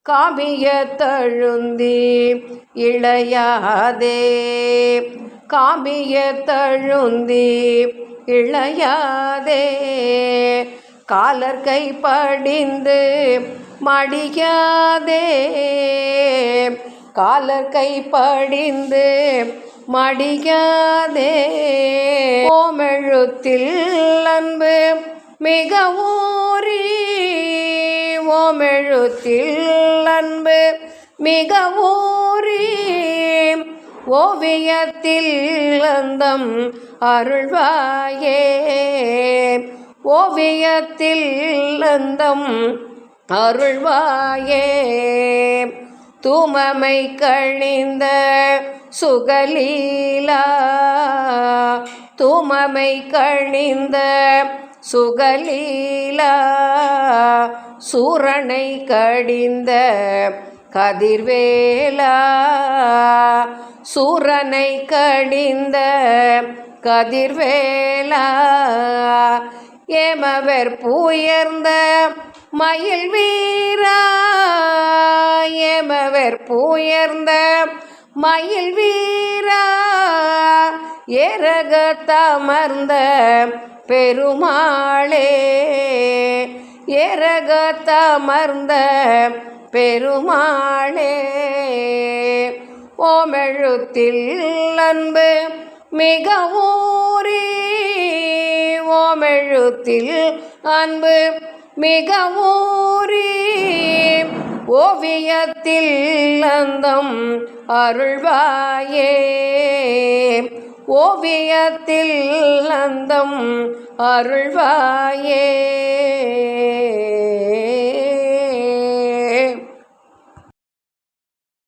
காமிய தழுந்தி இளையாதே காமிய தழுந்தி இளையாதே காலர் கை படிந்து மடியாதே காலர் கை படிந்து மடியாதே ஓமெழுத்தில் அன்பு மிக ஊறி ஓமெழுத்தில் அன்பு மிக ஊறி ஓவியத்தில் அந்தம் அருள்வாயே ஓவியத்தில் அந்தம் அருள்வாயே தூமமை கழிந்த சுகலீலா தூமமை கழிந்த சுகலீலா சூரனை கடிந்த கதிர்வேலா சூரனை கடிந்த கதிர்வேலா ஏமவர் பூயர்ந்த மயில் வீரா ஏமவர் பூயர்ந்த மயில் வீரா ஏரகத்தமர்ந்த பெருமாளே ஏரகத்தமர்ந்த பெருமாளே ஓமெழுத்தில் அன்பு மிக ஊறி ஓமெழுத்தில் அன்பு மிக ஊறி ஓவியத்தில் அந்தம் அருள்வாயே ஓவியத்தில் அந்தம் அருள்வாயே.